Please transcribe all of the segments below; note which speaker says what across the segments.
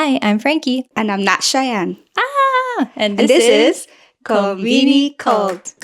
Speaker 1: Hi, I'm Frankie.
Speaker 2: And I'm not Cheyenne.
Speaker 1: And this is
Speaker 2: Conbini Cult.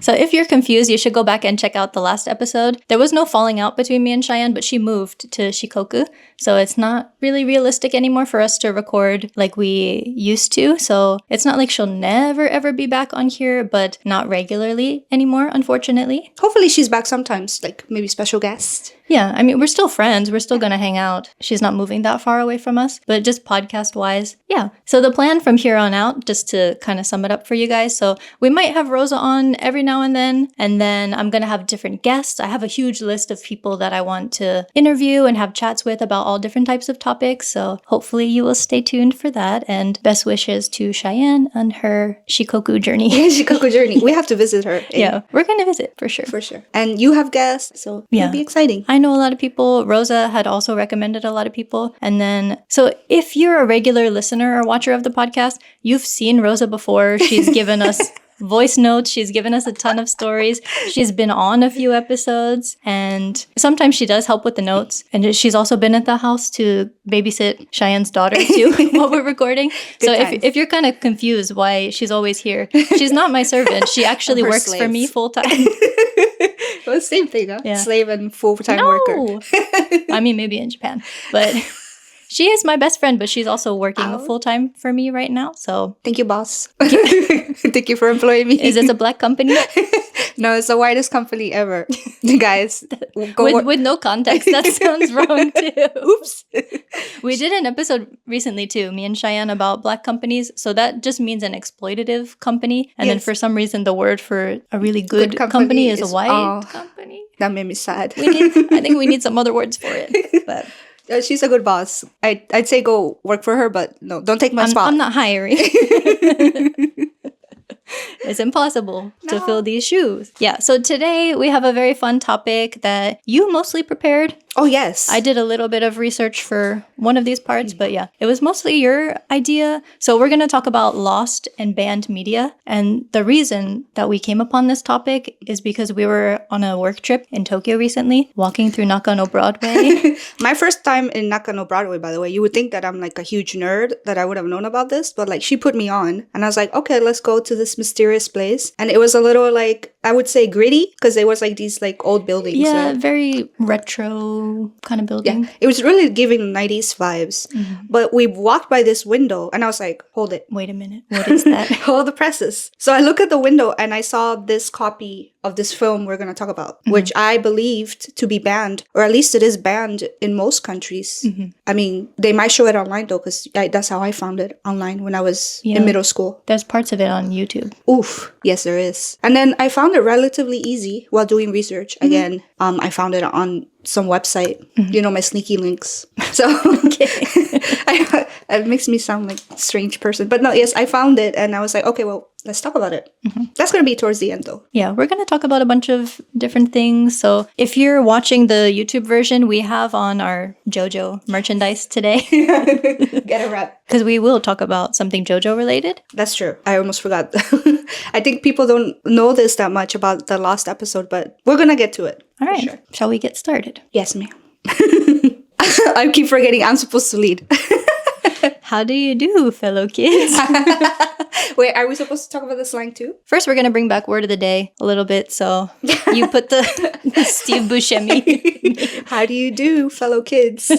Speaker 1: So if you're confused, you should go back and check out the last episode. There was no falling out between me and Cheyenne, but she moved to Shikoku. So it's not really realistic anymore for us to record like we used to. So it's not like she'll never ever be back on here, but not regularly anymore, unfortunately.
Speaker 2: Hopefully she's back sometimes, like maybe special guest.
Speaker 1: Yeah, I mean, we're still friends. We're still going to hang out. She's not moving that far away from us, but just podcast-wise, yeah. So the plan from here on out, just to kind of sum it up for you guys, so we might have Rosa on every now and then I'm going to have different guests. I have a huge list of people that I want to interview and have chats with about all different types of topics, so hopefully you will stay tuned for that, and best wishes to Cheyenne on her Shikoku journey.
Speaker 2: Shikoku journey. We have to visit her.
Speaker 1: Yeah, we're going to visit, for sure.
Speaker 2: For sure. And you have guests, so it'll be exciting.
Speaker 1: I know a lot of people. Rosa had also recommended a lot of people. And then, so if you're a regular listener or watcher of the podcast, you've seen Rosa before. She's given us voice notes. She's given us a ton of stories. She's been on a few episodes. And sometimes she does help with the notes. And she's also been at the house to babysit Cheyenne's daughter too while we're recording. So if you're kind of confused why she's always here, she's not my servant. She actually works for me full time.
Speaker 2: Well, same thing, huh?
Speaker 1: Yeah.
Speaker 2: Slave and full-time worker.
Speaker 1: I mean, maybe in Japan. But she is my best friend, but she's also working full-time for me right now, so...
Speaker 2: Thank you, boss. Thank you for employing me.
Speaker 1: Is it a black company?
Speaker 2: No, it's the whitest company ever. Guys,
Speaker 1: with no context, that sounds wrong too. Oops. We did an episode recently too, me and Cheyenne, about black companies. So that just means an exploitative company. And then for some reason, the word for a really good company is a white company.
Speaker 2: That made me sad.
Speaker 1: I think we need some other words for it. But
Speaker 2: she's a good boss. I'd say go work for her, but no, don't take my spot.
Speaker 1: I'm not hiring. It's impossible to fill these shoes. Yeah, so today we have a very fun topic that you mostly prepared.
Speaker 2: Oh, yes.
Speaker 1: I did a little bit of research for one of these parts, but yeah, it was mostly your idea. So we're going to talk about lost and banned media. And the reason that we came upon this topic is because we were on a work trip in Tokyo recently, walking through Nakano Broadway.
Speaker 2: My first time in Nakano Broadway, by the way. You would think that I'm like a huge nerd, that I would have known about this, but like she put me on and I was like, okay, let's go to this mysterious place. And it was a little like, I would say gritty, because there was like these like old buildings.
Speaker 1: Yeah, very retro kind of building.
Speaker 2: Yeah, it was really giving 90s vibes. Mm-hmm. But we walked by this window and I was like, hold it.
Speaker 1: Wait a minute. What is that?
Speaker 2: Hold the presses. So I look at the window and I saw this copy of this film we're going to talk about, which I believed to be banned, or at least it is banned in most countries. Mm-hmm. I mean, they might show it online though, because that's how I found it online when I was in middle school.
Speaker 1: There's parts of it on YouTube.
Speaker 2: Oof. Yes, there is. And then I found it relatively easy while doing research. Again, I found it on some website, you know, my sneaky links. So it makes me sound like a strange person. But no, yes, I found it and I was like, okay, well, let's talk about it. Mm-hmm. That's going to be towards the end though.
Speaker 1: Yeah, we're going to talk about a bunch of different things. So if you're watching the YouTube version, we have on our JoJo merchandise today.
Speaker 2: Get a wrap.
Speaker 1: Because we will talk about something JoJo related.
Speaker 2: That's true. I almost forgot. I think people don't know this that much about the last episode, but we're going to get to it.
Speaker 1: All right. Sure. Shall we get started?
Speaker 2: Yes, ma'am. I keep forgetting I'm supposed to lead.
Speaker 1: How do you do, fellow kids?
Speaker 2: Wait, are we supposed to talk about the slang too?
Speaker 1: First, we're going to bring back word of the day a little bit. So you put the Steve Buscemi.
Speaker 2: How do you do, fellow kids?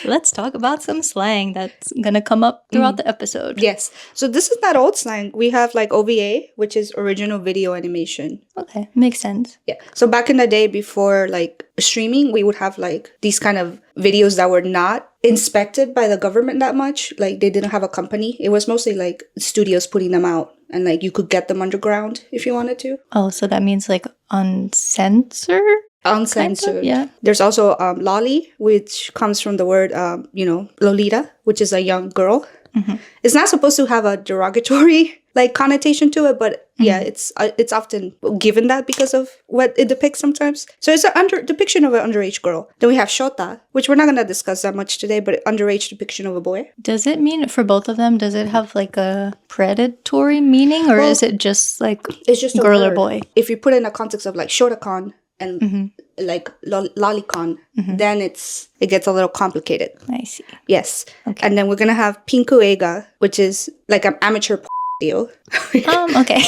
Speaker 1: Let's talk about some slang that's going to come up throughout the episode.
Speaker 2: Yes. So this is not old slang. We have like OVA, which is original video animation.
Speaker 1: Okay. Makes sense.
Speaker 2: Yeah. So back in the day before like streaming, we would have like these kind of videos that were not inspected by the government that much. Like they didn't have a company. It was mostly like studios putting them out. And like you could get them underground if you wanted to.
Speaker 1: Oh, so that means like uncensored?
Speaker 2: Uncensored.
Speaker 1: Kind of, yeah.
Speaker 2: There's also lolly, which comes from the word, Lolita, which is a young girl. Mm-hmm. It's not supposed to have a derogatory like connotation to it, but yeah, it's often given that because of what it depicts sometimes. So it's a depiction of an underage girl. Then we have shota, which we're not going to discuss that much today, but underage depiction of a boy.
Speaker 1: Does it mean for both of them? Does it have like a predatory meaning, or is it just like
Speaker 2: it's just
Speaker 1: girl or boy?
Speaker 2: If you put it in a context of like shotakan and like lolicon, then it gets a little complicated.
Speaker 1: I see.
Speaker 2: Yes.
Speaker 1: Okay.
Speaker 2: And then we're gonna have pinku eiga, which is like an amateur deal.
Speaker 1: Okay.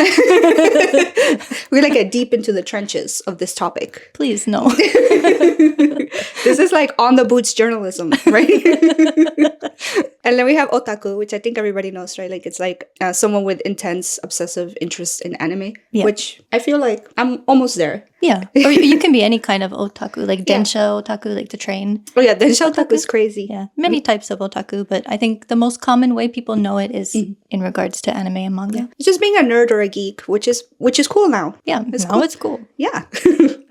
Speaker 2: We're gonna get deep into the trenches of this topic.
Speaker 1: Please, no.
Speaker 2: This is like on the boots journalism, right? And then we have otaku, which I think everybody knows, right? Like it's like someone with intense obsessive interest in anime, which I feel like I'm almost there.
Speaker 1: Yeah. Or you can be any kind of otaku, like densha otaku, like the train.
Speaker 2: Oh yeah, densha otaku is crazy.
Speaker 1: Yeah. Many types of otaku, but I think the most common way people know it is in regards to anime and manga.
Speaker 2: Yeah. It's just being a nerd or a geek, which is cool now.
Speaker 1: Yeah. It's cool.
Speaker 2: Yeah.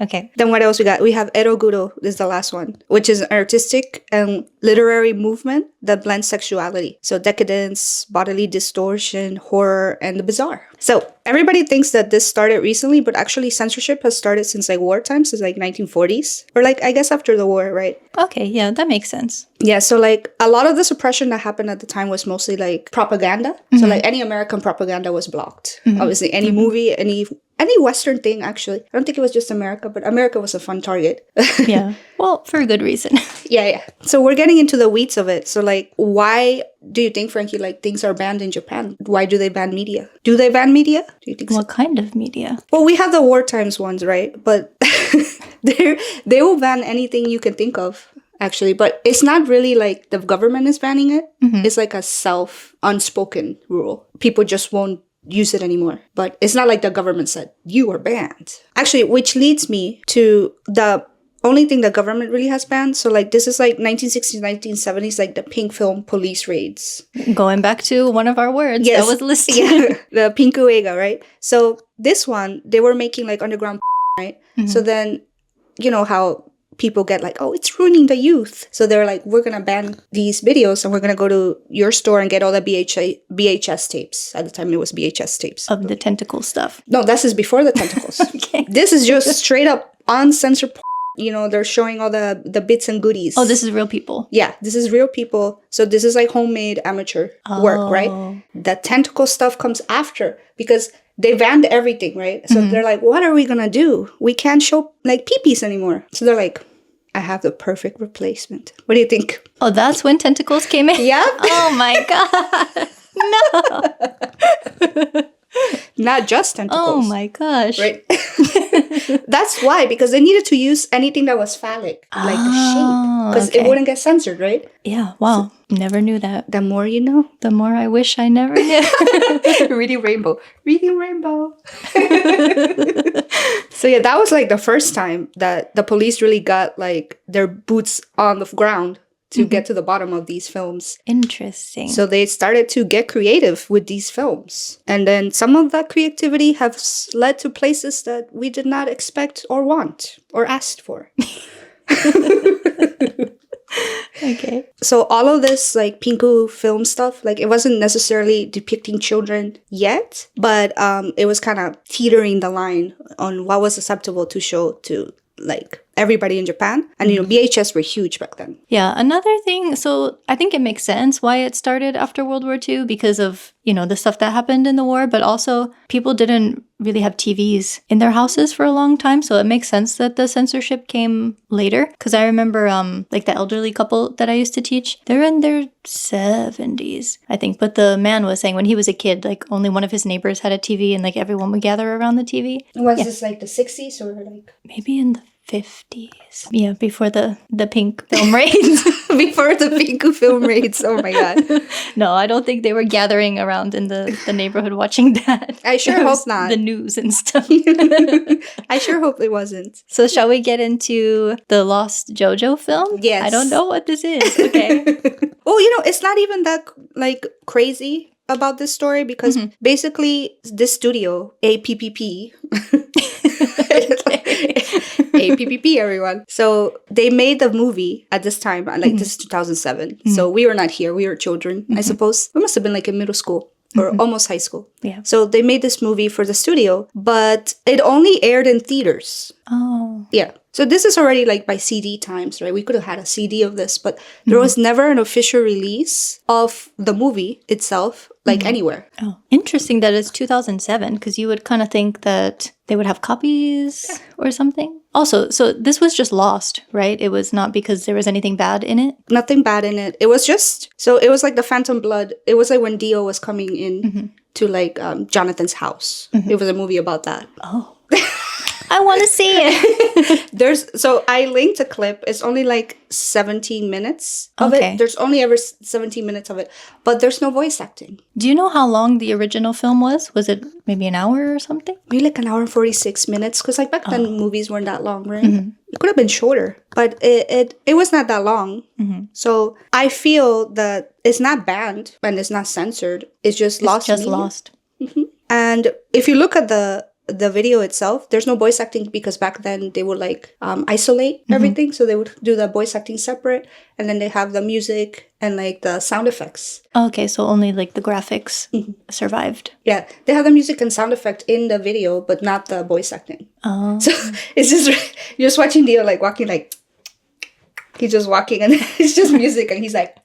Speaker 1: Okay.
Speaker 2: Then what else we got? We have eroguro, is the last one, which is an artistic and literary movement that blends sexuality. So decadence, bodily distortion, horror, and the bizarre. So everybody thinks that this started recently, but actually censorship has started since like wartime, since like 1940s. Or like, I guess after the war, right?
Speaker 1: Okay, yeah, that makes sense.
Speaker 2: Yeah, so like a lot of the suppression that happened at the time was mostly like propaganda. So like any American propaganda was blocked. Obviously, any movie, any Western thing, actually. I don't think it was just America, but America was a fun target.
Speaker 1: Yeah, well, for a good reason.
Speaker 2: Yeah. So we're getting into the weeds of it. So like, why do you think, Frankie, like things are banned in Japan? Why do they ban media? Do they ban media? Do you think so?
Speaker 1: What kind of media?
Speaker 2: Well, we have the war times ones, right? But they will ban anything you can think of. Actually, but it's not really like the government is banning it. It's like a unspoken rule. People just won't use it anymore. But it's not like the government said, you are banned. Actually, which leads me to the only thing the government really has banned. So like this is like 1960s, 1970s, like the pink film police raids.
Speaker 1: Going back to one of our words that was listed.
Speaker 2: Yeah, the pinku eiga, right? So this one, they were making like underground, right? So then, you know how people get like, oh, it's ruining the youth. So they're like, we're going to ban these videos and we're going to go to your store and get all the VHS tapes. At the time, it was VHS tapes.
Speaker 1: Of the tentacle stuff.
Speaker 2: No, this is before the tentacles.
Speaker 1: Okay.
Speaker 2: This is just straight up uncensored. You know, they're showing all the bits and goodies.
Speaker 1: Oh, this is real people.
Speaker 2: Yeah, this is real people. So this is like homemade amateur work, right? The tentacle stuff comes after because they banned everything, right? So they're like, what are we going to do? We can't show like peepees anymore. So they're like, I have the perfect replacement. What do you think?
Speaker 1: Oh, that's when tentacles came in?
Speaker 2: Yep.
Speaker 1: Oh my God. No.
Speaker 2: Not just tentacles.
Speaker 1: Oh my gosh.
Speaker 2: Right? That's why, because they needed to use anything that was phallic, like the shape. Because it wouldn't get censored, right?
Speaker 1: Yeah, wow. Never knew that.
Speaker 2: The more you know.
Speaker 1: The more I wish I never knew.
Speaker 2: Reading Rainbow. Reading Rainbow. So yeah, that was like the first time that the police really got like their boots on the ground to get to the bottom of these films.
Speaker 1: Interesting.
Speaker 2: So they started to get creative with these films. And then some of that creativity has led to places that we did not expect or want or asked for.
Speaker 1: Okay.
Speaker 2: So all of this like pinku film stuff, like it wasn't necessarily depicting children yet, but it was kind of teetering the line on what was acceptable to show to like everybody in Japan. And, you know, VHS were huge back then.
Speaker 1: Yeah. Another thing, so I think it makes sense why it started after World War II because of, you know, the stuff that happened in the war, but also people didn't really have TVs in their houses for a long time. So it makes sense that the censorship came later. Because I remember like the elderly couple that I used to teach, they're in their 70s, I think. But the man was saying when he was a kid, like only one of his neighbors had a TV and like everyone would gather around the TV.
Speaker 2: Was this like the 60s or like?
Speaker 1: Maybe in the 50s. Yeah, before the pink film raids.
Speaker 2: Before the pink film raids. Oh my God.
Speaker 1: No, I don't think they were gathering around in the neighborhood watching that.
Speaker 2: I sure hope not.
Speaker 1: The news and stuff.
Speaker 2: I sure hope it wasn't.
Speaker 1: So shall we get into the Lost JoJo film?
Speaker 2: Yes.
Speaker 1: I don't know what this is. Okay.
Speaker 2: Oh, you know, it's not even that like crazy about this story because basically this studio, APPP, APPP, everyone. So they made the movie at this time, like this is 2007. So we were not here. We were children, I suppose. We must have been like in middle school or almost high school.
Speaker 1: Yeah.
Speaker 2: So they made this movie for the studio, but it only aired in theaters.
Speaker 1: Oh.
Speaker 2: Yeah. So this is already like by CD times, right? We could have had a CD of this, but there was never an official release of the movie itself, like anywhere.
Speaker 1: Oh, interesting that it's 2007, because you would kind of think that they would have copies or something. Also, so this was just lost, right? It was not because there was anything bad in it?
Speaker 2: Nothing bad in it. It was just, so it was like the Phantom Blood. It was like when Dio was coming in to like Jonathan's house. It was a movie about that.
Speaker 1: Oh. I want to see it.
Speaker 2: So I linked a clip. It's only like 17 minutes of
Speaker 1: Okay.
Speaker 2: it. There's only ever 17 minutes of it, but there's no voice acting.
Speaker 1: Do you know how long the original film was? Was it maybe an hour or something?
Speaker 2: Maybe like an hour and 46 minutes, because like back then movies weren't that long, right? It could have been shorter, but it was not that long. So I feel that it's not banned and it's not censored. It's just lost.
Speaker 1: Just lost.
Speaker 2: And if you look at the video itself, there's no voice acting, because back then they would like isolate everything. So they would do the voice acting separate, and then they have the music and like the sound effects.
Speaker 1: Okay, so only like the graphics survived.
Speaker 2: Yeah, they have the music and sound effect in the video, but not the voice acting.
Speaker 1: Oh.
Speaker 2: So it's just, you're just watching Dio like walking, like he's just walking, and it's just music, and he's like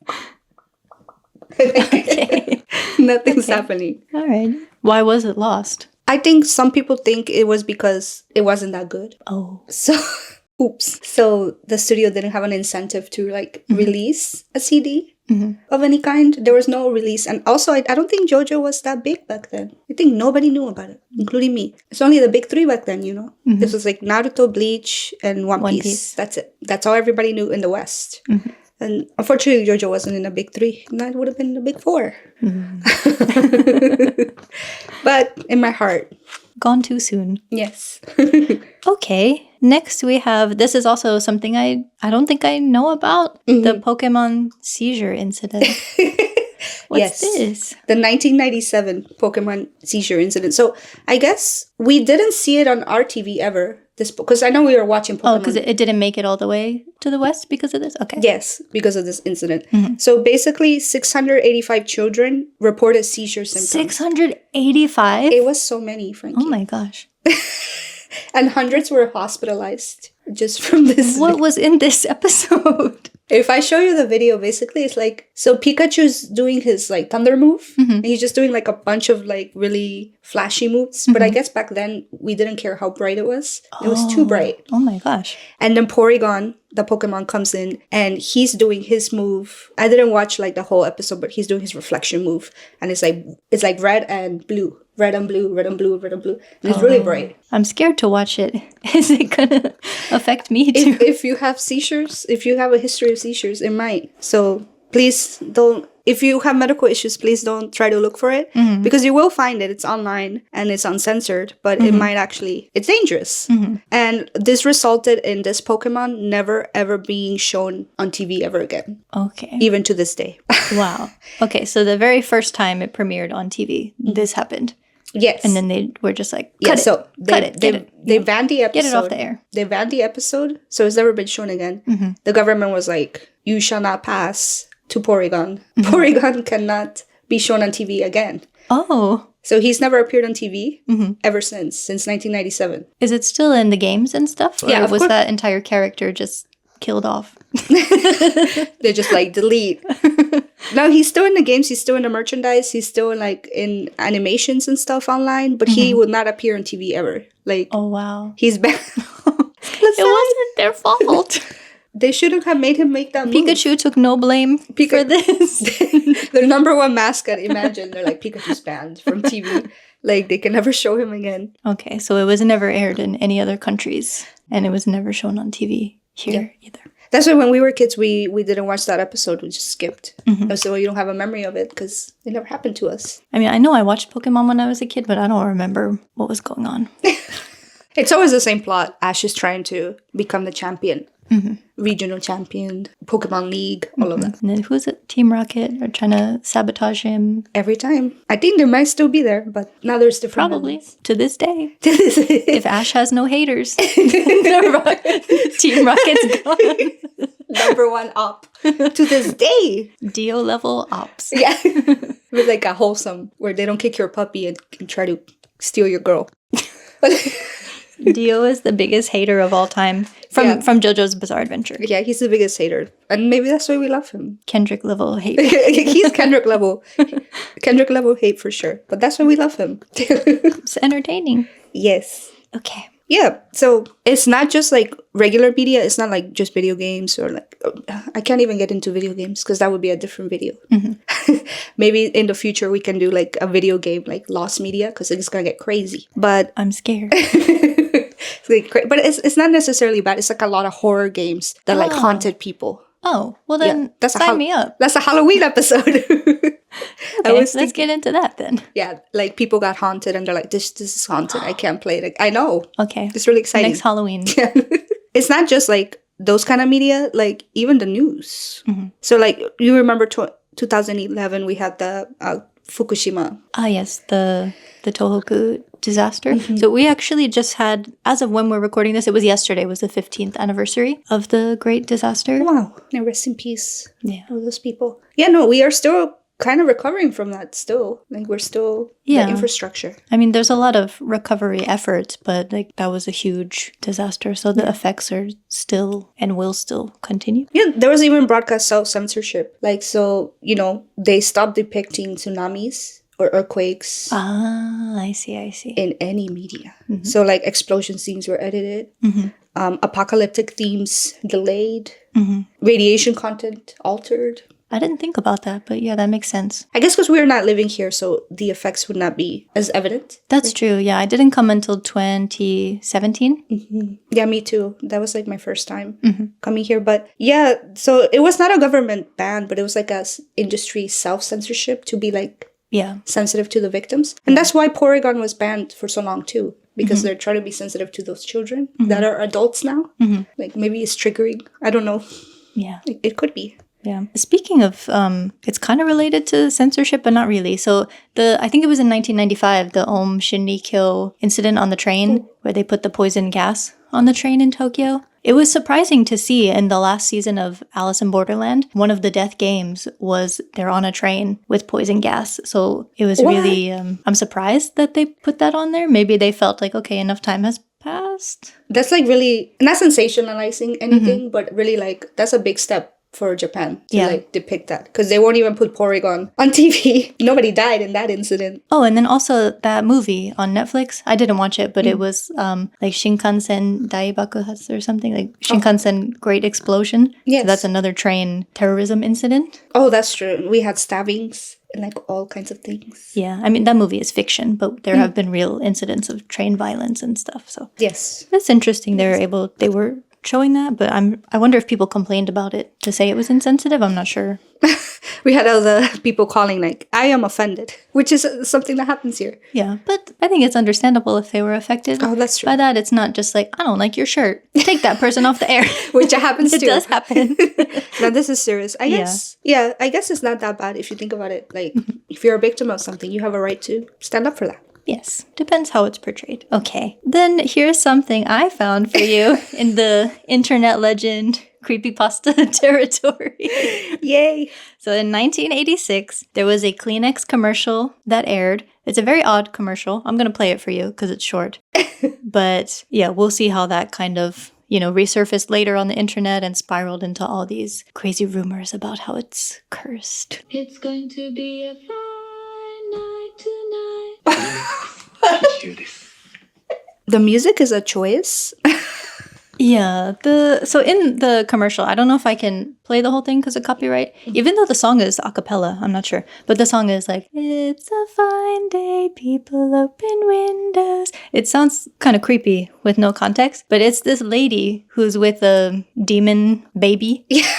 Speaker 1: Okay.
Speaker 2: nothing's happening.
Speaker 1: All right. Why was it lost?
Speaker 2: I think some people think it was because it wasn't that good.
Speaker 1: Oh.
Speaker 2: So, oops. So the studio didn't have an incentive to like release a CD of any kind. There was no release. And also, I don't think JoJo was that big back then. I think nobody knew about it, including me. It's only the big three back then, you know? This was like Naruto, Bleach, and One Piece. That's it. That's all everybody knew in the West. And unfortunately, JoJo wasn't in the big three. And that would have been the big four. But in my heart.
Speaker 1: Gone too soon.
Speaker 2: Yes.
Speaker 1: Okay. Next we have, this is also something I don't think I know about, the Pokemon Seizure incident. What's this?
Speaker 2: The 1997 Pokemon Seizure incident. So I guess we didn't see it on our TV ever. This, because I know we were watching Pokemon.
Speaker 1: Oh, because it didn't make it all the way to the West because of this? Okay.
Speaker 2: Yes, because of this incident. So basically, 685 children reported seizure symptoms.
Speaker 1: 685?
Speaker 2: It was so many, Frankie.
Speaker 1: Oh my gosh.
Speaker 2: And hundreds were hospitalized just from this.
Speaker 1: What was in this episode?
Speaker 2: If I show you the video, basically it's like, so Pikachu's doing his like thunder move, and he's just doing like a bunch of like really flashy moves. But I guess back then we didn't care how bright it was. It was too bright.
Speaker 1: Oh my gosh.
Speaker 2: And then Porygon, the Pokemon, comes in and he's doing his move. I didn't watch like the whole episode, but he's doing his reflection move, and it's like red and blue. Red and blue, red and blue, red and blue. And it's really bright.
Speaker 1: I'm scared to watch it. Is it gonna affect me too?
Speaker 2: If you have seizures, if you have a history of seizures, it might. So please don't, if you have medical issues, please don't try to look for it, because you will find it. It's online and it's uncensored, but it might actually, it's dangerous. And this resulted in this Pokemon never ever being shown on TV ever again.
Speaker 1: Okay.
Speaker 2: Even to this day.
Speaker 1: Wow. Okay, so the very first time it premiered on TV, this happened.
Speaker 2: Yes.
Speaker 1: And then they were just like, cut it.
Speaker 2: They banned the episode.
Speaker 1: Get it off the air.
Speaker 2: They banned the episode, so it's never been shown again. The government was like, you shall not pass to Porygon. Porygon cannot be shown on TV again.
Speaker 1: Oh.
Speaker 2: So he's never appeared on TV ever since 1997.
Speaker 1: Is it still in the games and stuff? Or
Speaker 2: Yeah, of
Speaker 1: was
Speaker 2: course.
Speaker 1: that entire character just killed off?
Speaker 2: They're just like, delete. No, he's still in the games. He's still in the merchandise. He's still like in animations and stuff online, but he would not appear on TV ever. Like,
Speaker 1: Oh, wow.
Speaker 2: he's back.
Speaker 1: It wasn't their fault.
Speaker 2: They shouldn't have made him make that move.
Speaker 1: Pikachu took no blame for this.
Speaker 2: Their number one mascot, imagine. They're like, Pikachu's banned from TV. Like, they can never show him again.
Speaker 1: Okay, so it was never aired in any other countries, and it was never shown on TV here either.
Speaker 2: That's why when we were kids, we didn't watch that episode. We just skipped. So you don't have a memory of it because it never happened to us.
Speaker 1: I mean, I know I watched Pokemon when I was a kid, but I don't remember what was going on.
Speaker 2: It's always the same plot. Ash is trying to become the champion. Regional champion, Pokemon League, all of that.
Speaker 1: And then who's it? Team Rocket are trying to sabotage him.
Speaker 2: Every time. I think they might still be there, but now there's different
Speaker 1: Probably.
Speaker 2: members.
Speaker 1: To this day. If Ash has no haters, Team Rocket's gone.
Speaker 2: Number one op. To this day.
Speaker 1: Dio level ops.
Speaker 2: Yeah. With like a wholesome, where they don't kick your puppy and try to steal your girl.
Speaker 1: Dio is the biggest hater of all time from JoJo's Bizarre Adventure.
Speaker 2: Yeah, he's the biggest hater. And maybe that's why we love him.
Speaker 1: Kendrick level hate.
Speaker 2: He's Kendrick level. Kendrick level hate for sure. But that's why we love him.
Speaker 1: It's entertaining.
Speaker 2: Yes.
Speaker 1: Okay.
Speaker 2: Yeah, so it's not just like regular media. It's not like just video games or like, I can't even get into video games because that would be a different video. Maybe in the future we can do like a video game like lost media because it's gonna get crazy. But
Speaker 1: I'm scared.
Speaker 2: it's like but it's not necessarily bad. It's like a lot of horror games that like haunted people.
Speaker 1: Oh, well then sign me up.
Speaker 2: That's a Halloween episode.
Speaker 1: Okay, let's get into that then.
Speaker 2: Yeah, like people got haunted and they're like, this is haunted. I can't play it. I know.
Speaker 1: Okay.
Speaker 2: It's really exciting.
Speaker 1: Next Halloween.
Speaker 2: Yeah. It's not just like those kind of media, like even the news. So like you remember 2011, we had the Fukushima.
Speaker 1: Ah, yes, the Tohoku disaster. So we actually just had, as of when we're recording this, it was yesterday, was the 15th anniversary of the great disaster.
Speaker 2: Wow. And rest in peace.
Speaker 1: Yeah.
Speaker 2: All those people. Yeah, no, we are still kind of recovering from that still. Like we're still the infrastructure.
Speaker 1: I mean, there's a lot of recovery efforts, but like that was a huge disaster. So the effects are still and will still continue.
Speaker 2: Yeah, there was even broadcast self-censorship. Like, so, you know, they stopped depicting tsunamis or earthquakes.
Speaker 1: Ah, I see.
Speaker 2: In any media. So like explosion scenes were edited. Apocalyptic themes delayed. Radiation content altered.
Speaker 1: I didn't think about that, but yeah, that makes sense.
Speaker 2: I guess because we're not living here, so the effects would not be as evident.
Speaker 1: That's true. Yeah, I didn't come until 2017.
Speaker 2: Yeah, me too. That was like my first time coming here. But yeah, so it was not a government ban, but it was like a industry self-censorship to be like sensitive to the victims. And that's why Porygon was banned for so long too. Because they're trying to be sensitive to those children that are adults now. Like maybe it's triggering. I don't know.
Speaker 1: Yeah.
Speaker 2: It could be.
Speaker 1: Yeah. Speaking of, it's kind of related to censorship, but not really. So I think it was in 1995, the Om Shinrikyo incident on the train where they put the poison gas on the train in Tokyo. It was surprising to see in the last season of Alice in Borderland, one of the death games was they're on a train with poison gas. So it was really, I'm surprised that they put that on there. Maybe they felt like, okay, enough time has passed.
Speaker 2: That's like really, not sensationalizing anything, but really like, that's a big step for Japan to like depict that. Because they won't even put Porygon on TV. Nobody died in that incident.
Speaker 1: Oh, and then also that movie on Netflix. I didn't watch it, but it was like Shinkansen Daibakuhatsu or something. Like Shinkansen Great Explosion.
Speaker 2: Yes.
Speaker 1: So that's another train terrorism incident.
Speaker 2: Oh, that's true. We had stabbings and like all kinds of things.
Speaker 1: Yeah. I mean, that movie is fiction, but there have been real incidents of train violence and stuff. So
Speaker 2: yes.
Speaker 1: That's interesting. They were showing that, but I wonder if people complained about it to say it was insensitive. I'm not sure.
Speaker 2: We had other people calling like, I am offended, which is something that happens here.
Speaker 1: Yeah, but I think it's understandable if they were affected.
Speaker 2: Oh, that's true.
Speaker 1: By that, it's not just like, I don't like your shirt. Take that person off the air.
Speaker 2: Which happens too.
Speaker 1: It does happen.
Speaker 2: No, this is serious. I guess it's not that bad if you think about it. Like, if you're a victim of something, you have a right to stand up for that.
Speaker 1: Yes, depends how it's portrayed. Okay, then here's something I found for you in the internet legend creepypasta territory.
Speaker 2: Yay!
Speaker 1: So in 1986, there was a Kleenex commercial that aired. It's a very odd commercial. I'm going to play it for you because it's short. But yeah, we'll see how that kind of, resurfaced later on the internet and spiraled into all these crazy rumors about how it's cursed.
Speaker 3: It's going to be a fine night tonight.
Speaker 2: The music is a choice.
Speaker 1: Yeah, so in the commercial, I don't know if I can play the whole thing because of copyright, even though the song is a cappella, I'm not sure. But the song is like, it's a fine day, people open windows. It sounds kind of creepy with no context, but it's this lady who's with a demon baby. Yeah.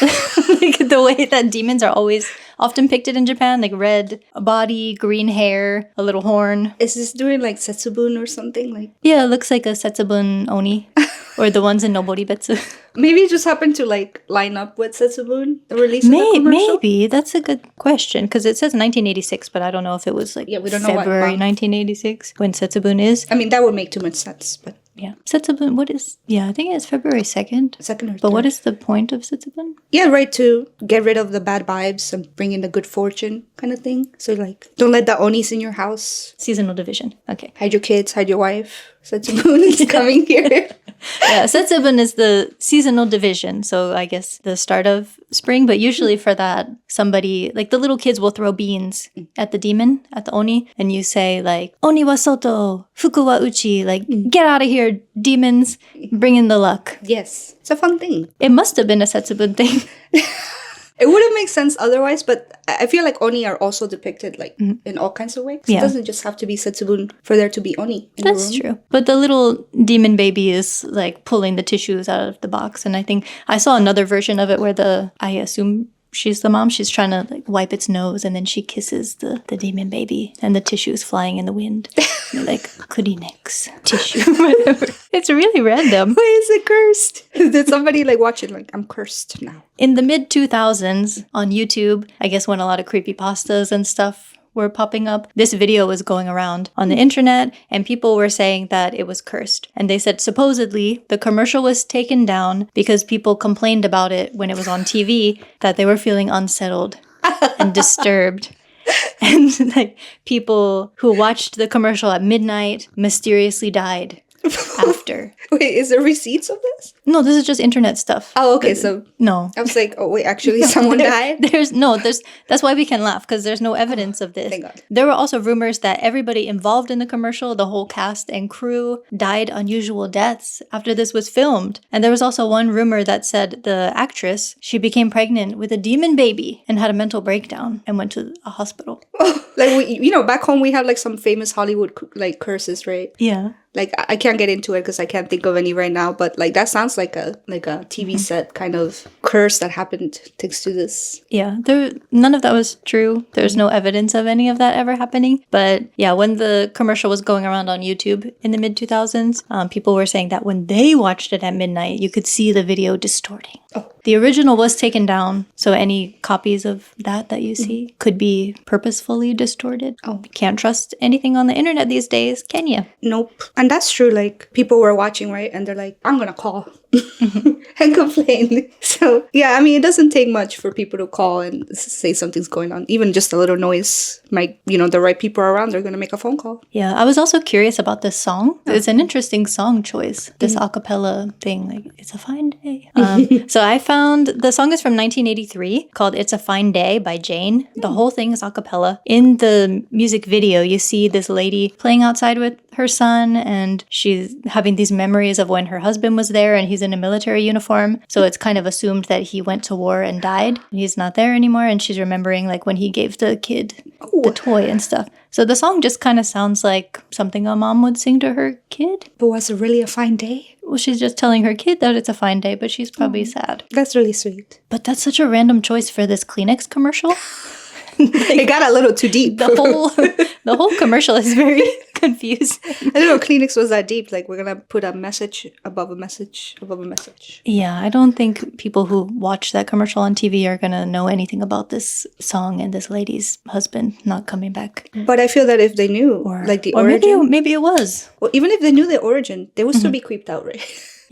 Speaker 1: Like the way that demons are always often pictured in Japan, like red body, green hair, a little horn.
Speaker 2: Is this doing like Setsubun or something? Like?
Speaker 1: Yeah, it looks like a Setsubun Oni. Or the ones in Noboribetsu.
Speaker 2: Maybe it just happened to like line up with Setsubun, the release of the commercial?
Speaker 1: Maybe. That's a good question. Because it says 1986, but I don't know if it was like
Speaker 2: we don't know
Speaker 1: February 1986 when Setsubun is.
Speaker 2: I mean, that would make too much sense, but...
Speaker 1: Yeah. Setsubun, I think it's February 2nd.
Speaker 2: 2nd or 3rd.
Speaker 1: But what is the point of Setsubun?
Speaker 2: Yeah, right, to get rid of the bad vibes and bring in the good fortune kind of thing. So like, don't let the Onis in your house.
Speaker 1: Seasonal division. Okay.
Speaker 2: Hide your kids, hide your wife. Setsubun is coming here.
Speaker 1: Yeah, Setsubun is the seasonal division. So I guess the start of spring. But usually for that, somebody, like the little kids will throw beans at the demon, at the Oni. And you say like, Oni wa soto, fuku wa uchi. Like, get out of here, demons. Bring in the luck.
Speaker 2: Yes. It's a fun thing.
Speaker 1: It must have been a Setsubun thing.
Speaker 2: It wouldn't make sense otherwise, but I feel like Oni are also depicted like in all kinds of ways.
Speaker 1: Yeah.
Speaker 2: It doesn't just have to be Setsubun for there to be Oni in
Speaker 1: That's
Speaker 2: the room.
Speaker 1: true. But the little demon baby is like pulling the tissues out of the box. And I think I saw another version of it where I assume she's the mom. She's trying to like wipe its nose and then she kisses the demon baby and the tissue's flying in the wind. Like, kurinex, tissue, whatever. It's really random.
Speaker 2: Why is it cursed? Did somebody like watch it like, I'm cursed now?
Speaker 1: In the mid 2000s on YouTube, I guess when a lot of creepypastas and stuff were popping up, this video was going around on the internet and people were saying that it was cursed. And they said supposedly the commercial was taken down because people complained about it when it was on TV, that they were feeling unsettled and disturbed. And like people who watched the commercial at midnight mysteriously died after.
Speaker 2: Wait, is there receipts of this?
Speaker 1: No, this is just internet stuff.
Speaker 2: Oh, okay. So
Speaker 1: No.
Speaker 2: I was like, oh wait, actually someone died?
Speaker 1: That's why we can laugh, because there's no evidence of this.
Speaker 2: Thank God.
Speaker 1: There were also rumors that everybody involved in the commercial, the whole cast and crew, died unusual deaths after this was filmed. And there was also one rumor that said the actress, she became pregnant with a demon baby and had a mental breakdown and went to a hospital.
Speaker 2: Like, back home we have like some famous Hollywood like curses, right?
Speaker 1: Yeah.
Speaker 2: Like, I can't get into it because I can't think of any right now, but like that sounds like a TV set kind of curse that happened thanks to this.
Speaker 1: Yeah, none of that was true. There's no evidence of any of that ever happening. But yeah, when the commercial was going around on YouTube in the mid 2000s, people were saying that when they watched it at midnight, you could see the video distorting.
Speaker 2: Oh.
Speaker 1: The original was taken down, so any copies of that you see could be purposefully distorted.
Speaker 2: Oh.
Speaker 1: You can't trust anything on the internet these days, can you?
Speaker 2: Nope. And that's true. Like, people were watching, right? And they're like, I'm gonna call and complain. So yeah, I mean, it doesn't take much for people to call and say something's going on. Even just a little noise might, the right people are around, they're gonna make a phone call.
Speaker 1: Yeah, I was also curious about this song. It's an interesting song choice, this a cappella thing. Like, it's a fine day. So I found the song is from 1983 called It's a Fine Day by Jane. The whole thing is a cappella. In the music video, you see this lady playing outside with her son, and she's having these memories of when her husband was there and he's in a military uniform. So it's kind of assumed that he went to war and died. And he's not there anymore. And she's remembering like when he gave the kid the toy and stuff. So the song just kind of sounds like something a mom would sing to her kid.
Speaker 2: But was it really a fine day?
Speaker 1: Well, she's just telling her kid that it's a fine day, but she's probably sad.
Speaker 2: That's really sweet.
Speaker 1: But that's such a random choice for this Kleenex commercial.
Speaker 2: It got a little too deep.
Speaker 1: The whole commercial is very confusing.
Speaker 2: I didn't know Kleenex was that deep. Like, we're gonna put a message above a message above a message.
Speaker 1: Yeah, I don't think people who watch that commercial on TV are gonna know anything about this song and this lady's husband not coming back.
Speaker 2: But I feel that if they knew, like the origin,
Speaker 1: maybe it was.
Speaker 2: well, even if they knew the origin, they would still be creeped out, right?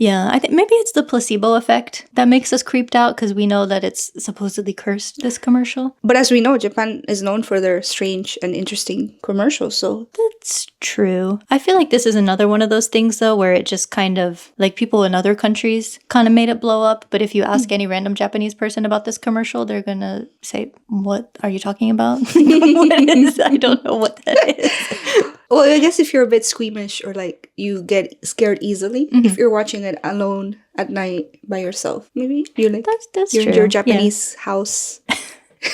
Speaker 1: Yeah, I think maybe it's the placebo effect that makes us creeped out because we know that it's supposedly cursed, this commercial.
Speaker 2: But as we know, Japan is known for their strange and interesting commercials, so...
Speaker 1: That's true. I feel like this is another one of those things, though, where it just kind of, like people in other countries kind of made it blow up. But if you ask any random Japanese person about this commercial, they're going to say, what are you talking about? What is? I don't know what that is.
Speaker 2: Well, I guess if you're a bit squeamish or like you get scared easily, if you're watching it alone at night by yourself, maybe you're like,
Speaker 1: that's
Speaker 2: you're
Speaker 1: true.
Speaker 2: in your Japanese house,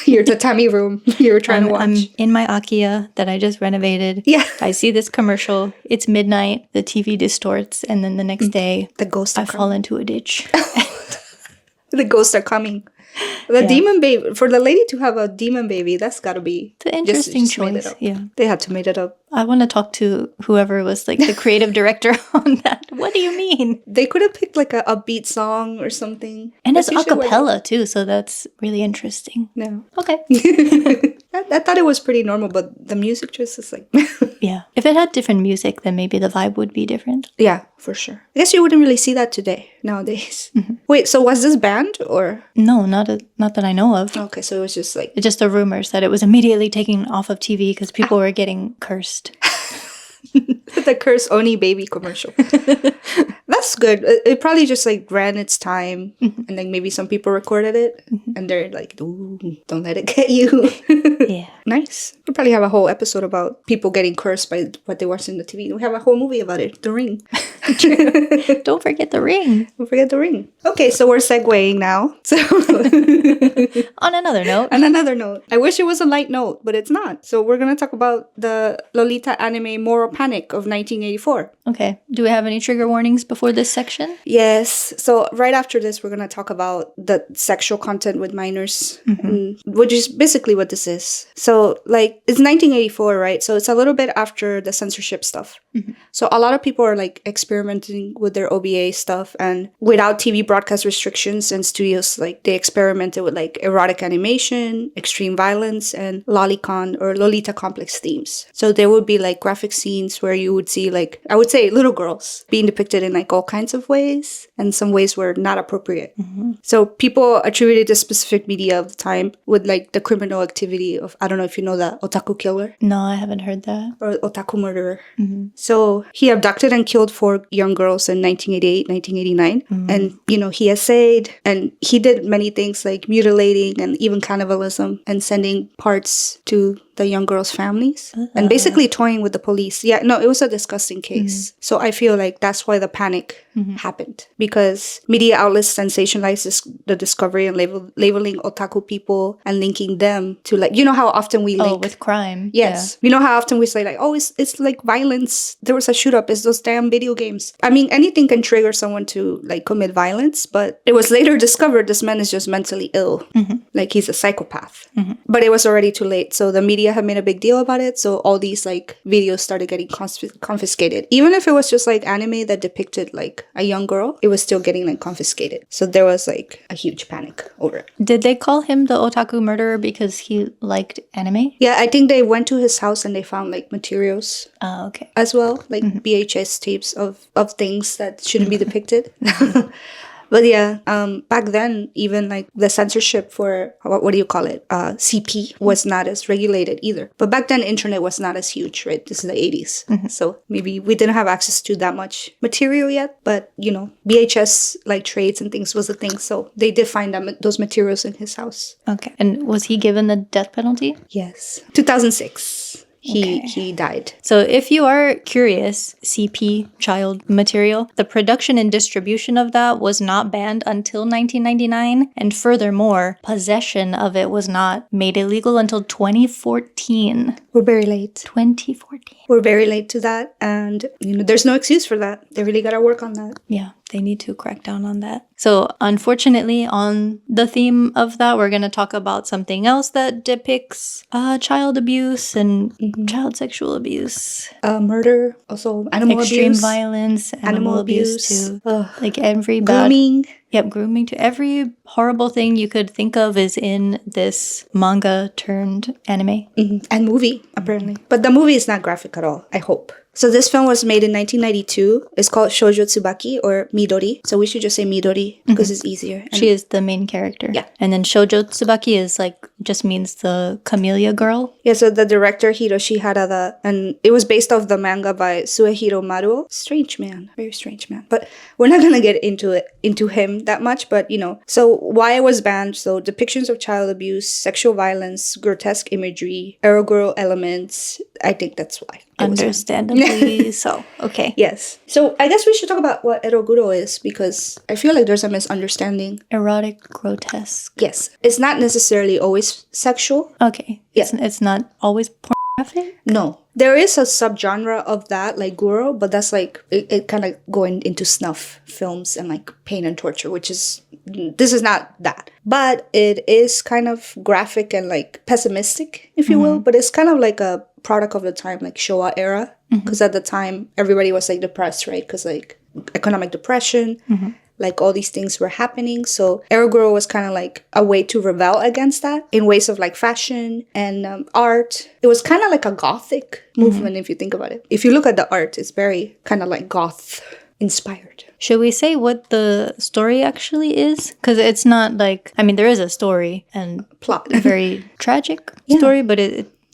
Speaker 2: your tatami room, you're trying to watch.
Speaker 1: I'm in my Akiya that I just renovated.
Speaker 2: Yeah.
Speaker 1: I see this commercial. It's midnight. The TV distorts. And then the next day,
Speaker 2: The ghosts
Speaker 1: I fall into a ditch.
Speaker 2: The ghosts are coming. The demon baby, for the lady to have a demon baby, that's gotta be
Speaker 1: It's an interesting
Speaker 2: just made it
Speaker 1: choice.
Speaker 2: up.
Speaker 1: Yeah.
Speaker 2: They had to make it up.
Speaker 1: I want to talk to whoever was like the creative director on that. What do you mean?
Speaker 2: They could have picked like a upbeat song or something.
Speaker 1: And it's
Speaker 2: That's
Speaker 1: a
Speaker 2: usually what-
Speaker 1: cappella too, so that's really interesting.
Speaker 2: No.
Speaker 1: Okay.
Speaker 2: I thought it was pretty normal, but the music choice is like...
Speaker 1: Yeah. If it had different music, then maybe the vibe would be different.
Speaker 2: Yeah, for sure. I guess you wouldn't really see that today, nowadays. Wait, so was this banned or...
Speaker 1: No, not that I know of.
Speaker 2: Okay, so it was just like...
Speaker 1: It's just the rumors that it was immediately taken off of TV because people were getting cursed.
Speaker 2: The Curse Oni baby commercial. That's good. It probably just like ran its time, and like maybe some people recorded it, and they're like, "Ooh, don't let it get you."
Speaker 1: Yeah.
Speaker 2: Nice. We'll probably have a whole episode about people getting cursed by what they watch in the TV. We have a whole movie about it, The Ring.
Speaker 1: Don't forget the ring.
Speaker 2: Don't forget The Ring. Okay, so we're segueing now. So
Speaker 1: On another note.
Speaker 2: on another note, I wish it was a light note, but it's not. So we're gonna talk about the Lolita anime Moral Panic of 1984.
Speaker 1: Okay. Do we have any trigger warnings before this section?
Speaker 2: Yes. So right after this, we're gonna talk about the sexual content with minors, which is basically what this is. So like it's 1984, right? So it's a little bit after the censorship stuff. So a lot of people are like experimenting with their OBA stuff, and without TV broadcast restrictions, and studios like they experimented with like erotic animation, extreme violence, and lolicon or Lolita complex themes. So there would be like graphic scenes where you would see like, I would say, little girls being depicted in like all kinds of ways, and some ways were not appropriate. So people attributed this specific media of the time with like the criminal activity of, I don't know if you know the Otaku killer
Speaker 1: No, I haven't heard that.
Speaker 2: or Otaku murderer. So he abducted and killed 4 young girls in 1988, 1989. And, you know, he essayed, and he did many things like mutilating and even cannibalism and sending parts to the young girls' families and basically toying with the police. Yeah, no, it was a disgusting case. So I feel like that's why the panic happened, because media outlets sensationalized the discovery and labeling otaku people and linking them to like, you know how often we link
Speaker 1: with crime.
Speaker 2: Yes. You know how often we say like, oh, it's like violence. There was a shoot up. It's those damn video games. I mean, anything can trigger someone to like commit violence, but it was later discovered this man is just mentally ill. Like he's a psychopath. But it was already too late. So the media had made a big deal about it. So all these like videos started getting confiscated. Even if it was just like anime that depicted like a young girl, it was still getting like confiscated. So there was like a huge panic over it.
Speaker 1: Did they call him the otaku murderer because he liked anime?
Speaker 2: Yeah, I think they went to his house and they found like materials
Speaker 1: Oh, okay.
Speaker 2: as well, like VHS tapes of things that shouldn't be depicted. But yeah, back then, even like the censorship for, what do you call it? CP was not as regulated either. But back then, internet was not as huge, right? This is the 80s. So maybe we didn't have access to that much material yet. But, you know, VHS like trades and things was a thing. So they did find those materials in his house.
Speaker 1: Okay. And was he given the death penalty?
Speaker 2: Yes. 2006. He died.
Speaker 1: So if you are curious, CP, child material, the production and distribution of that was not banned until 1999. And furthermore, possession of it was not made illegal until 2014.
Speaker 2: We're very late.
Speaker 1: 2014.
Speaker 2: We're very late to that. And, you know, there's no excuse for that. They really got to work on that.
Speaker 1: Yeah, they need to crack down on that. So unfortunately, on the theme of that, we're going to talk about something else that depicts child abuse and child sexual abuse.
Speaker 2: Murder, also animal
Speaker 1: Extreme
Speaker 2: abuse.
Speaker 1: violence, animal abuse too. Like every bad...
Speaker 2: Grooming.
Speaker 1: Yep, grooming to every horrible thing you could think of is in this manga turned anime.
Speaker 2: And movie, apparently. But the movie is not graphic at all, I hope. So this film was made in 1992. It's called Shojo Tsubaki or Midori. So we should just say Midori because it's easier. And
Speaker 1: She is the main character.
Speaker 2: Yeah.
Speaker 1: And then Shojo Tsubaki is like, just means the camellia girl.
Speaker 2: yeah, so the director Hiroshi Harada, and it was based off the manga by Suehiro Maruo. Strange man, very strange man. But we're not gonna get into him that much. But you know, so why it was banned? So depictions of child abuse, sexual violence, grotesque imagery, erogirl elements. I think that's why. it was banned.
Speaker 1: Understandably so. Okay.
Speaker 2: Yes. So I guess we should talk about what eroguro is because I feel like there's a misunderstanding.
Speaker 1: Erotic, grotesque.
Speaker 2: Yes. It's not necessarily always sexual.
Speaker 1: Okay. It's not always pornographic?
Speaker 2: No. There is a subgenre of that, like guro, but that's like, it kind of going into snuff films and like pain and torture, which is, this is not that. But it is kind of graphic and like pessimistic, if you will. But it's kind of like a product of the time, like Showa era. Because at the time, everybody was like depressed, right? Because like economic depression, like all these things were happening. So eroguro was kind of like a way to rebel against that in ways of like fashion and art. It was kind of like a gothic movement if you think about it. If you look at the art, it's very kind of like goth inspired.
Speaker 1: Should we say what the story actually is? Because it's not like, I mean, there is a story and
Speaker 2: Plot.
Speaker 1: a very tragic story, but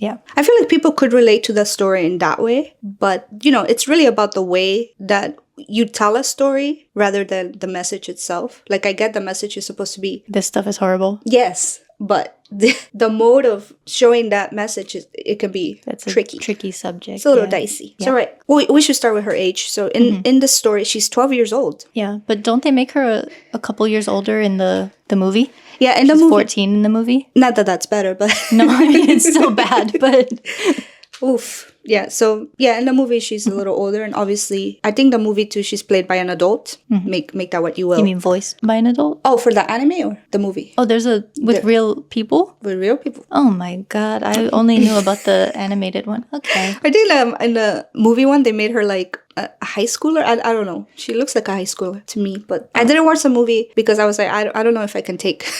Speaker 1: Yeah.
Speaker 2: I feel like people could relate to the story in that way, but it's really about the way that you tell a story rather than the message itself. Like, I get the message is supposed to be,
Speaker 1: This stuff is horrible.
Speaker 2: yes, but the mode of showing that message it can be
Speaker 1: That's a
Speaker 2: tricky.
Speaker 1: tricky subject.
Speaker 2: It's a little
Speaker 1: yeah.
Speaker 2: dicey.
Speaker 1: Yeah.
Speaker 2: So right, we should start with her age. So in the story, she's 12 years old.
Speaker 1: Yeah, but don't they make her a couple years older in the movie?
Speaker 2: Yeah, in the
Speaker 1: She's
Speaker 2: movie.
Speaker 1: 14 in the movie.
Speaker 2: Not that that's better, but
Speaker 1: No, I mean, it's still bad, but
Speaker 2: oof. Yeah, so yeah, in the movie she's a little older, and obviously I think the movie too she's played by an adult. Make that what you will.
Speaker 1: you mean voiced by an adult?
Speaker 2: Oh, for the anime or the movie?
Speaker 1: Oh, there's with real people?
Speaker 2: With real people.
Speaker 1: Oh my god, I only knew about the animated one. Okay.
Speaker 2: I think in the movie one they made her like a high schooler. I don't know. She looks like a high schooler to me, but I didn't watch the movie because I was like I don't know if I can take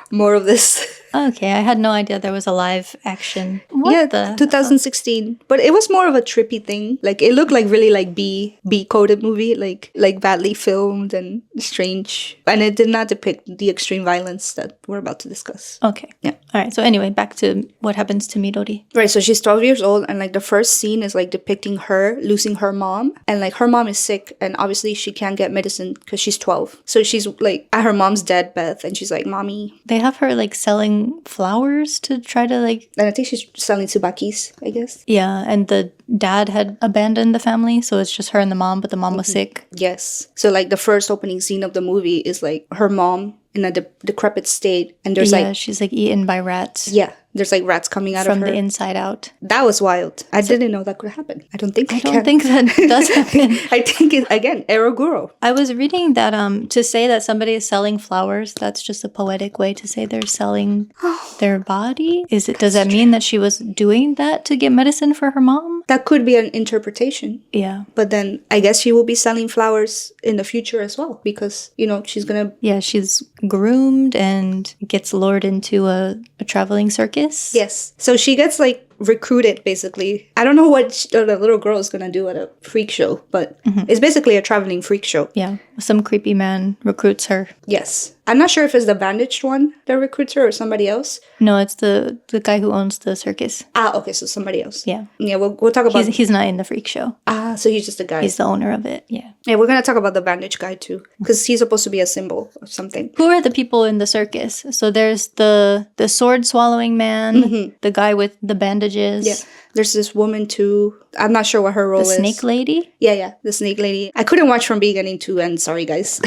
Speaker 2: more of this.
Speaker 1: Okay, I had no idea there was a live action. What
Speaker 2: Yeah,
Speaker 1: the
Speaker 2: 2016. But it was more of a trippy thing. Like, it looked like really like B coded movie, like badly filmed and strange. And it did not depict the extreme violence that we're about to discuss.
Speaker 1: Okay.
Speaker 2: Yeah.
Speaker 1: All right. So anyway, back to what happens to Midori.
Speaker 2: Right, so she's 12 years old, and like the first scene is like depicting her losing her mom, and like her mom is sick, and obviously she can't get medicine because she's 12. So she's like at her mom's deathbed, and she's like, "Mommy."
Speaker 1: They have her like selling flowers to try to like.
Speaker 2: And I think she's selling Tsubakis, I guess.
Speaker 1: Yeah, and the dad had abandoned the family, so it's just her and the mom, but the mom was sick.
Speaker 2: Yes. So like the first opening scene of the movie is like her mom in a decrepit state, and there's
Speaker 1: Yeah, she's like eaten by rats
Speaker 2: there's like rats coming out
Speaker 1: from
Speaker 2: of her.
Speaker 1: the inside out.
Speaker 2: That was wild. I didn't know that could happen. I don't think
Speaker 1: I don't think that does happen.
Speaker 2: I think it's again Eroguro.
Speaker 1: I was reading that to say that somebody is selling flowers, that's just a poetic way to say they're selling their body. Does that mean that she was doing that to get medicine for her mom?
Speaker 2: That could be an interpretation.
Speaker 1: Yeah.
Speaker 2: But then I guess she will be selling flowers in the future as well, because she's gonna.
Speaker 1: Yeah, she's groomed and gets lured into a traveling circus.
Speaker 2: Yes. So she gets like recruited basically. I don't know what the little girl is gonna do at a freak show, but it's basically a traveling freak show.
Speaker 1: Yeah. Some creepy man recruits her.
Speaker 2: Yes. I'm not sure if it's the bandaged one that recruits her or somebody else.
Speaker 1: No, it's the guy who owns the circus.
Speaker 2: Ah, okay, so somebody else.
Speaker 1: Yeah.
Speaker 2: Yeah, we'll talk about.
Speaker 1: He's not in the freak show.
Speaker 2: Ah, so he's just a guy.
Speaker 1: He's the owner of it. Yeah.
Speaker 2: Yeah, we're gonna talk about the bandage guy too, because he's supposed to be a symbol of something.
Speaker 1: Who are the people in the circus? So there's the sword swallowing man, the guy with the bandages.
Speaker 2: Yeah. There's this woman too. I'm not sure what her role
Speaker 1: The
Speaker 2: is.
Speaker 1: snake lady?
Speaker 2: Yeah, the snake lady. I couldn't watch from beginning to end. Sorry, guys.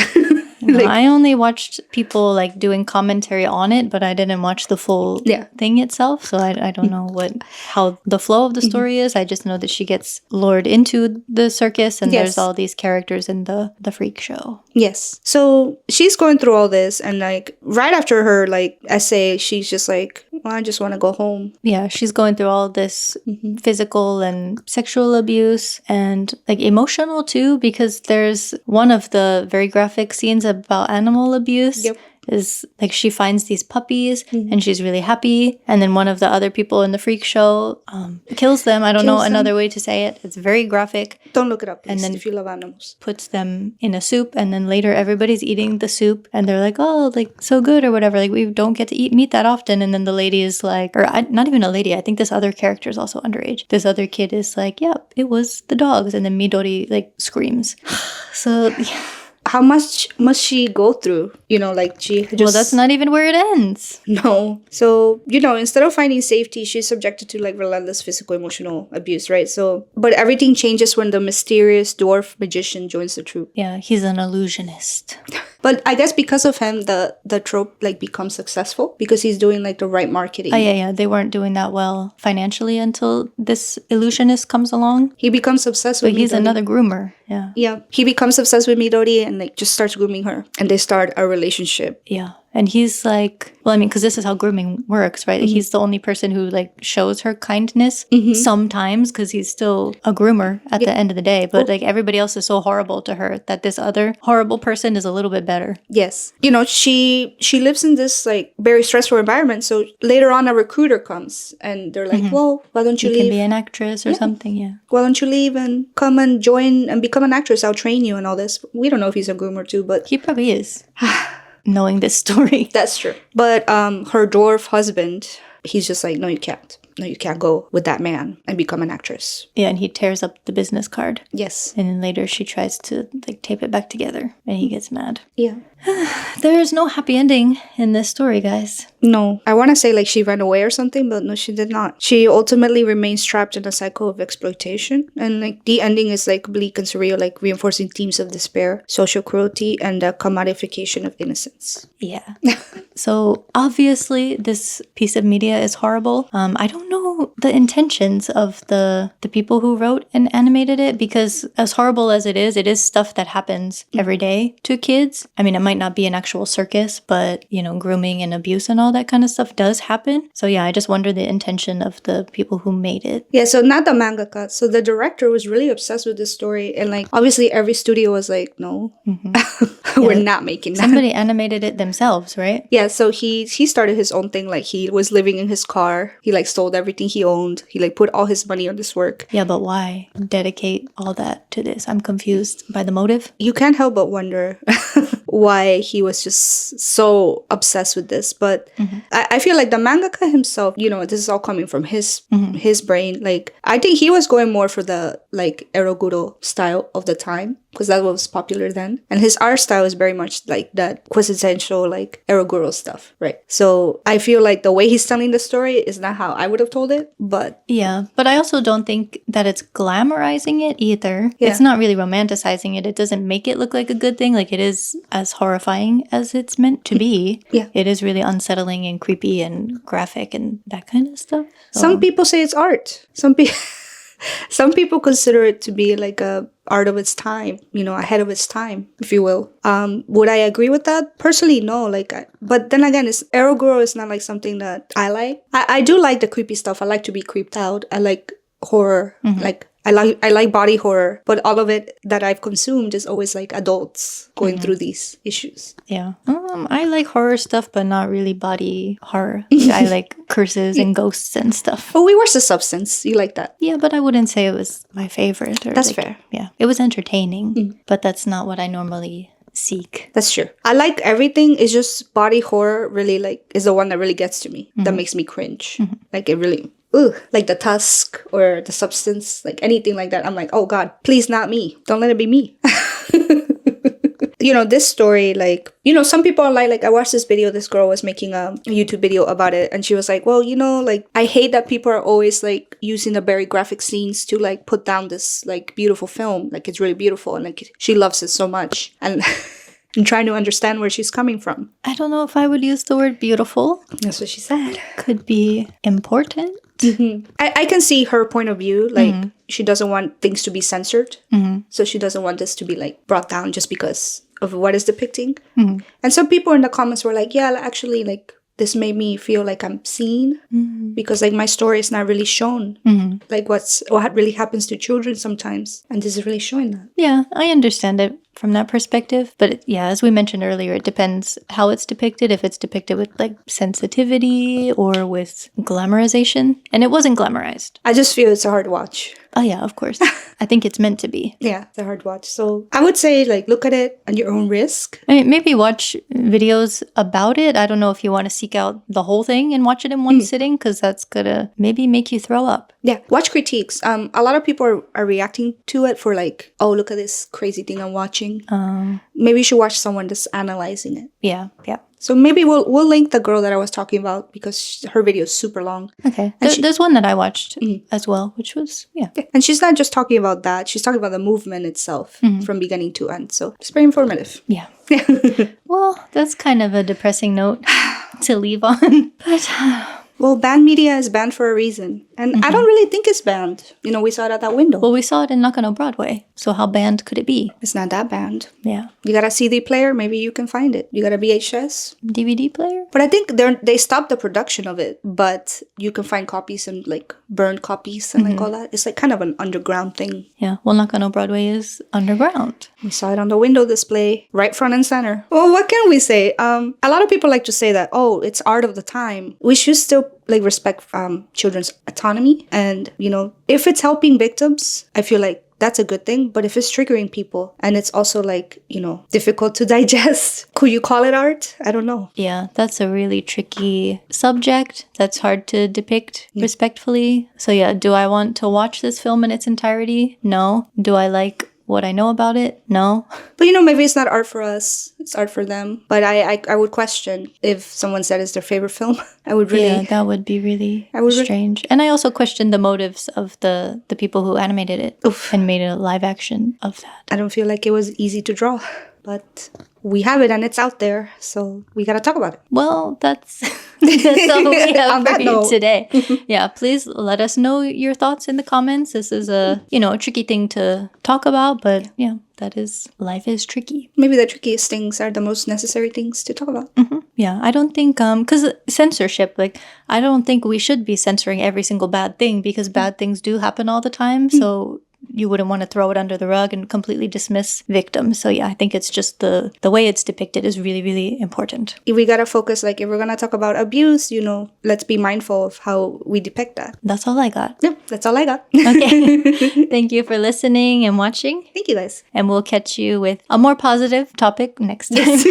Speaker 1: No, I only watched people like doing commentary on it, but I didn't watch the full thing itself. So I don't know how the flow of the story is. I just know that she gets lured into the circus, and there's all these characters in the freak show.
Speaker 2: Yes. So she's going through all this, and like right after her like essay, she's just like, well, I just want to go home.
Speaker 1: Yeah, she's going through all this physical and sexual abuse, and like emotional too, because there's one of the very graphic scenes about animal abuse.
Speaker 2: Yep.
Speaker 1: Is like she finds these puppies and she's really happy, and then one of the other people in the freak show kills them. I don't know another way to say it. It's very graphic.
Speaker 2: Don't look it up, please,
Speaker 1: and then
Speaker 2: if you love animals.
Speaker 1: Puts them in a soup, and then later everybody's eating the soup and they're like, oh, like so good or whatever, like we don't get to eat meat that often. And then the lady is like, not even a lady, I think this other character is also underage. This other kid is like, yep, it was the dogs. And then Midori like screams. So yeah.
Speaker 2: How much must she go through? Like she just...
Speaker 1: Well, that's not even where it ends.
Speaker 2: No. So, instead of finding safety, she's subjected to like relentless physical, emotional abuse, right? So, but everything changes when the mysterious dwarf magician joins the troupe.
Speaker 1: Yeah, he's an illusionist.
Speaker 2: But I guess because of him, the trope like becomes successful because he's doing like the right marketing.
Speaker 1: Oh, yeah. They weren't doing that well financially until this illusionist comes along.
Speaker 2: He becomes obsessed with Midori.
Speaker 1: He's another groomer. Yeah.
Speaker 2: Yeah. He becomes obsessed with Midori and like just starts grooming her. And they start a relationship.
Speaker 1: Yeah. And he's like, well, I mean, because this is how grooming works, right? He's the only person who like shows her kindness sometimes, because he's still a groomer at the end of the day. But like everybody else is so horrible to her that this other horrible person is a little bit better.
Speaker 2: Yes. She lives in this like very stressful environment. So later on a recruiter comes and they're like, well, why don't you leave?
Speaker 1: You can be an actress or something, yeah.
Speaker 2: Why don't you leave and come and join and become an actress? I'll train you and all this. We don't know if he's a groomer too, but...
Speaker 1: He probably is. Knowing this story.
Speaker 2: That's true. But her dwarf husband, he's just like, no, you can't. no, you can't go with that man and become an actress.
Speaker 1: Yeah, and he tears up the business card.
Speaker 2: Yes.
Speaker 1: And then later she tries to like tape it back together and he gets mad.
Speaker 2: Yeah.
Speaker 1: There is no happy ending in this story, guys.
Speaker 2: No, I want to say like she ran away or something, but no, she did not. She ultimately remains trapped in a cycle of exploitation. And like the ending is like bleak and surreal, like reinforcing themes of despair, social cruelty, and the commodification of innocence.
Speaker 1: Yeah. So obviously this piece of media is horrible. I don't know the intentions of the people who wrote and animated it, because as horrible as it is stuff that happens every day to kids. I mean, it might not be an actual circus, but you know, grooming and abuse and all that kind of stuff does happen. So yeah, I just wonder the intention of the people who made it.
Speaker 2: Yeah, so not the mangaka. So the director was really obsessed with this story, and like obviously every studio was like, no, we're not making that.
Speaker 1: Somebody animated it themselves, right?
Speaker 2: Yeah, so he started his own thing. Like he was living in his car. He like sold everything he owned. He like put all his money on this work.
Speaker 1: Yeah, but why dedicate all that to this? I'm confused by the motive.
Speaker 2: You can't help but wonder why he was just so obsessed with this. But I feel like the mangaka himself, you know, this is all coming from his brain. Like I think he was going more for the like eroguro style of the time, because that was popular then. And his art style is very much like that quintessential like eroguro stuff, right? So I feel like the way he's telling the story is not how I would have told it, but
Speaker 1: Yeah, but I also don't think that it's glamorizing it either.
Speaker 2: Yeah.
Speaker 1: It's not really romanticizing it. It doesn't make it look like a good thing. Like it is as horrifying as it's meant to be.
Speaker 2: Yeah.
Speaker 1: It is really unsettling and creepy and graphic and that kind of stuff. So-
Speaker 2: some people say it's art. Some people consider it to be like a art of its time, you know, ahead of its time, if you will. Would I agree with that? Personally, no. But then again, eroguro is not like something that I like. I do like the creepy stuff. I like to be creeped out. I like horror. Like I like body horror, but all of it that I've consumed is always like adults going through these issues.
Speaker 1: Yeah. I like horror stuff, but not really body horror. I like curses and ghosts and stuff.
Speaker 2: But we watched The Substance. You like that?
Speaker 1: Yeah, but I wouldn't say it was my favorite. Or
Speaker 2: That's fair.
Speaker 1: Yeah. It was entertaining, but that's not what I normally seek.
Speaker 2: That's true. I like everything. It's just body horror really like is the one that really gets to me. That makes me cringe. Like it really... like the Tusk or The Substance, like anything like that. I'm like, oh God, please not me. Don't let it be me. You know, this story, like, you know, some people are like I watched this video, this girl was making a YouTube video about it, and she was like, well, you know, like, I hate that people are always like using the very graphic scenes to like put down this like beautiful film. Like, it's really beautiful, and like she loves it so much. And I'm trying to understand where she's coming from.
Speaker 1: I don't know if I would use the word beautiful.
Speaker 2: That's what she said.
Speaker 1: Could be important.
Speaker 2: I can see her point of view. Like, she doesn't want things to be censored. So she doesn't want this to be like brought down just because of what is depicting. And some people in the comments were like, yeah, actually, like, this made me feel like I'm seen because like my story is not really shown. Like what really happens to children sometimes. And this is really showing that.
Speaker 1: Yeah, I understand it from that perspective. But yeah, as we mentioned earlier, it depends how it's depicted. If it's depicted with like sensitivity or with glamorization. And it wasn't glamorized.
Speaker 2: I just feel it's a hard watch.
Speaker 1: Oh yeah, of course. I think it's meant to be.
Speaker 2: Yeah, it's a hard watch. So I would say like look at it at your own risk.
Speaker 1: I mean, maybe watch videos about it. I don't know if you want to seek out the whole thing and watch it in one sitting, because that's gonna maybe make you throw up.
Speaker 2: Yeah, watch critiques. A lot of people are reacting to it for like, oh, look at this crazy thing I'm watching. Maybe you should watch someone that's analyzing it.
Speaker 1: Yeah.
Speaker 2: So maybe we'll link the girl that I was talking about because her video is super long.
Speaker 1: Okay. There's one that I watched as well, which was, yeah.
Speaker 2: And she's not just talking about that. She's talking about the movement itself from beginning to end. So it's very informative.
Speaker 1: Yeah. Well, that's kind of a depressing note to leave on. But
Speaker 2: well, banned media is banned for a reason. And I don't really think it's banned. You know, we saw it at that window.
Speaker 1: well, we saw it in Nakano Broadway. So how banned could it be?
Speaker 2: It's not that banned.
Speaker 1: Yeah.
Speaker 2: You got a CD player, maybe you can find it. You got a VHS.
Speaker 1: DVD player?
Speaker 2: But I think they stopped the production of it, but you can find copies and like burned copies and like all that. It's like kind of an underground thing.
Speaker 1: Yeah. Well, Nakano Broadway is underground.
Speaker 2: We saw it on the window display, right front and center. Well, what can we say? A lot of people like to say that, oh, it's art of the time. We should still like respect children's autonomy. And, you know, if it's helping victims, I feel like that's a good thing. But if it's triggering people and it's also like, difficult to digest, could you call it art? I don't know.
Speaker 1: Yeah, that's a really tricky subject that's hard to depict respectfully. So yeah, do I want to watch this film in its entirety? No. Do I like what I know about it? No.
Speaker 2: But maybe it's not art for us. It's art for them. But I would question if someone said it's their favorite film. I would really...
Speaker 1: Yeah, that would be really strange. And I also question the motives of the people who animated it and made a live action of that.
Speaker 2: I don't feel like it was easy to draw. But we have it and it's out there. So we got to talk about it.
Speaker 1: Well, that's all we have for you today. Yeah, please let us know your thoughts in the comments. This is a tricky thing to talk about, but yeah, life is tricky.
Speaker 2: Maybe the trickiest things are the most necessary things to talk about.
Speaker 1: Yeah, I don't think, because censorship, I don't think we should be censoring every single bad thing because bad things do happen all the time. So you wouldn't want to throw it under the rug and completely dismiss victims. So yeah, I think it's just the way it's depicted is really, really important.
Speaker 2: We got to focus, if we're going to talk about abuse, let's be mindful of how we depict that.
Speaker 1: That's all I got.
Speaker 2: Yep, that's all I got.
Speaker 1: Okay. Thank you for listening and watching.
Speaker 2: Thank you, guys.
Speaker 1: And we'll catch you with a more positive topic next time.
Speaker 2: Yes.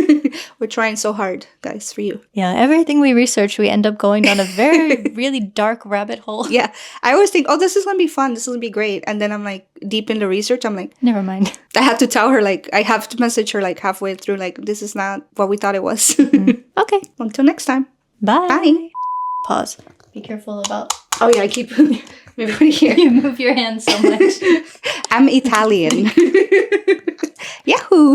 Speaker 2: We're trying so hard, guys, for you.
Speaker 1: Yeah, everything we research, we end up going down a very, really dark rabbit hole.
Speaker 2: Yeah. I always think, this is going to be fun. This is going to be great. And then I'm deep in the research, I'm like,
Speaker 1: never mind.
Speaker 2: I had to tell her, I have to message her halfway through, this is not what we thought it was.
Speaker 1: Okay.
Speaker 2: Until next time.
Speaker 1: Bye.
Speaker 2: Bye.
Speaker 1: Pause. Be careful about...
Speaker 2: Oh yeah, I keep moving here.
Speaker 1: You move your hands so much.
Speaker 2: I'm Italian. Yahoo!